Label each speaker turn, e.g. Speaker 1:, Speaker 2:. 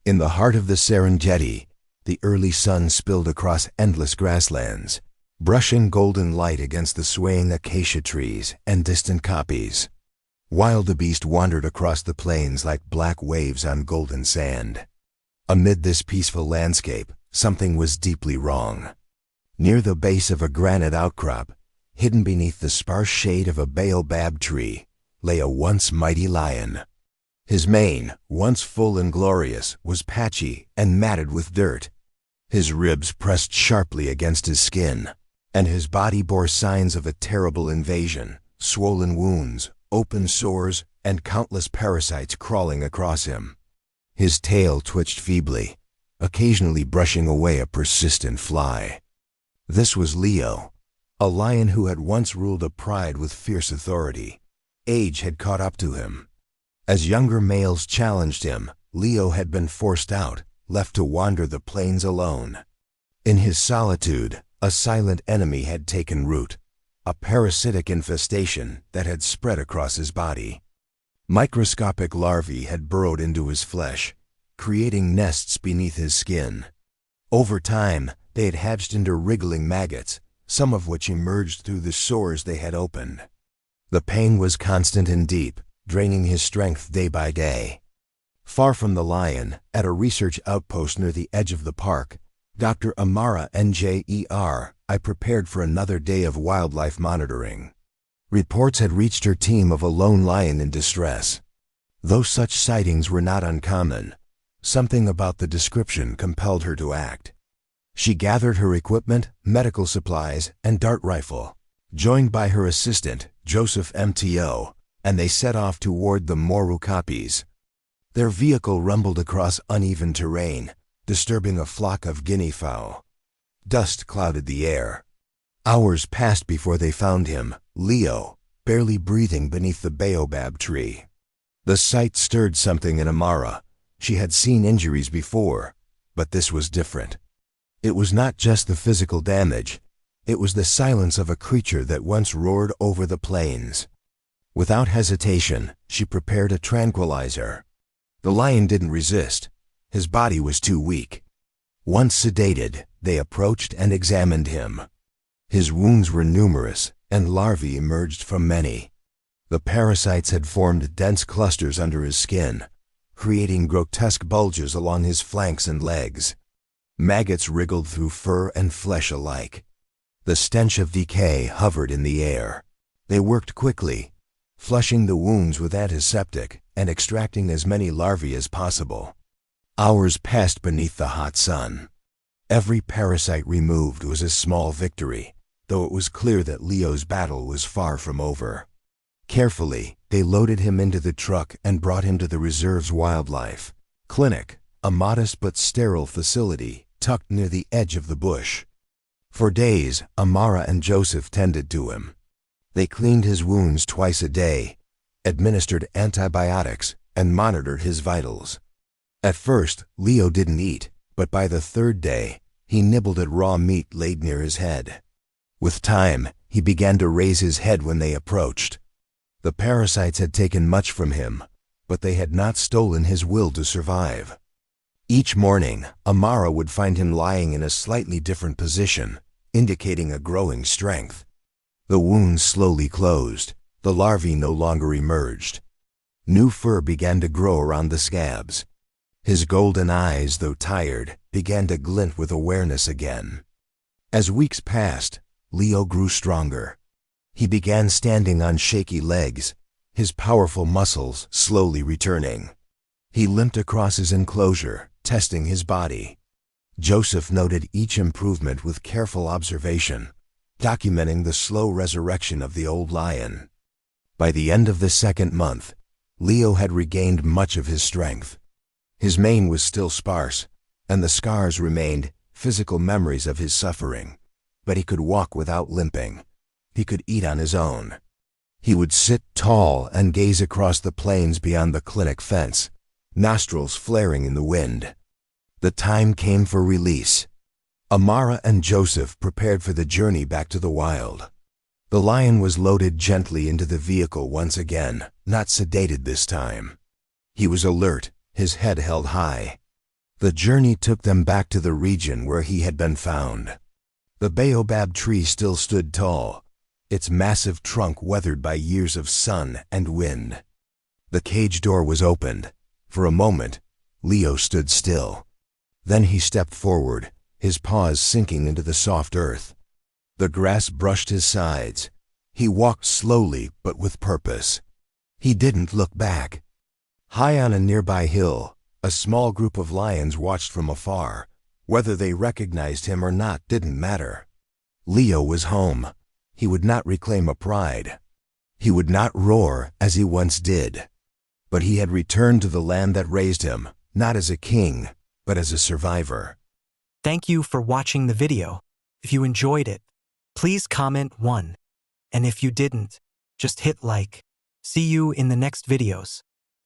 Speaker 1: In the heart of the Serengeti, the early sun spilled across endless grasslands, brushing golden light against the swaying acacia trees and distant koppies. Wildebeest wandered across the plains like black waves on golden sand. Amid this peaceful landscape, something was deeply wrong. Near the base of a granite outcrop, hidden beneath the sparse shade of a baobab tree, lay a once mighty lion. His mane, once full and glorious, was patchy and matted with dirt. His ribs pressed sharply against his skin, and his body bore signs of a terrible invasion, swollen wounds, open sores, and countless parasites crawling across him. His tail twitched feebly, occasionally brushing away a persistent fly. This was Leo, a lion who had once ruled a pride with fierce authority. Age had caught up to him. As younger males challenged him, Leo had been forced out, left to wander the plains alone. In his solitude, a silent enemy had taken root, a parasitic infestation that had spread across his body. Microscopic larvae had burrowed into his flesh, creating nests beneath his skin. Over time, they had hatched into wriggling maggots, some of which emerged through the sores they had opened. The pain was constant and deep, draining his strength day by day. Far from the lion, at a research outpost near the edge of the park, Dr. Amara Njer, I prepared for another day of wildlife monitoring. Reports had reached her team of a lone lion in distress. Though such sightings were not uncommon, something about the description compelled her to act. She gathered her equipment, medical supplies, and dart rifle, joined by her assistant, Joseph MTO, and they set off toward the Moru koppies. Their vehicle rumbled across uneven terrain, disturbing a flock of guinea fowl. Dust clouded the air. Hours passed before they found him, Leo, barely breathing beneath the baobab tree. The sight stirred something in Amara. She had seen injuries before, but this was different. It was not just the physical damage. It was the silence of a creature that once roared over the plains. Without hesitation, she prepared a tranquilizer. The lion didn't resist. His body was too weak. Once sedated, they approached and examined him. His wounds were numerous, and larvae emerged from many. The parasites had formed dense clusters under his skin, creating grotesque bulges along his flanks and legs. Maggots wriggled through fur and flesh alike. The stench of decay hovered in the air. They worked quickly, flushing the wounds with antiseptic and extracting as many larvae as possible. Hours passed beneath the hot sun. Every parasite removed was a small victory, though it was clear that Leo's battle was far from over. Carefully, they loaded him into the truck and brought him to the reserve's wildlife clinic, a modest but sterile facility tucked near the edge of the bush. For days, Amara and Joseph tended to him. They cleaned his wounds twice a day, administered antibiotics, and monitored his vitals. At first, Leo didn't eat, but by the third day, he nibbled at raw meat laid near his head. With time, he began to raise his head when they approached. The parasites had taken much from him, but they had not stolen his will to survive. Each morning, Amara would find him lying in a slightly different position, indicating a growing strength. The wounds slowly closed. The larvae no longer emerged. New fur began to grow around the scabs. His golden eyes, though tired, began to glint with awareness again. As weeks passed, Leo grew stronger. He began standing on shaky legs, his powerful muscles slowly returning. He limped across his enclosure, testing his body. Joseph noted each improvement with careful observation, documenting the slow resurrection of the old lion. By the end of the second month, Leo had regained much of his strength. His mane was still sparse, and the scars remained physical memories of his suffering, but he could walk without limping. He could eat on his own. He would sit tall and gaze across the plains beyond the clinic fence, nostrils flaring in the wind. The time came for release. Amara and Joseph prepared for the journey back to the wild. The lion was loaded gently into the vehicle once again, not sedated this time. He was alert, his head held high. The journey took them back to the region where he had been found. The baobab tree still stood tall, its massive trunk weathered by years of sun and wind. The cage door was opened. For a moment, Leo stood still. Then he stepped forward, his paws sinking into the soft earth. The grass brushed his sides. He walked slowly but with purpose. He didn't look back. High on a nearby hill, a small group of lions watched from afar. Whether they recognized him or not didn't matter. Leo was home. He would not reclaim a pride. He would not roar as he once did. But he had returned to the land that raised him, not as a king, but as a survivor.
Speaker 2: Thank you for watching the video. If you enjoyed it, please comment 1. And if you didn't, just hit like. See you in the next videos.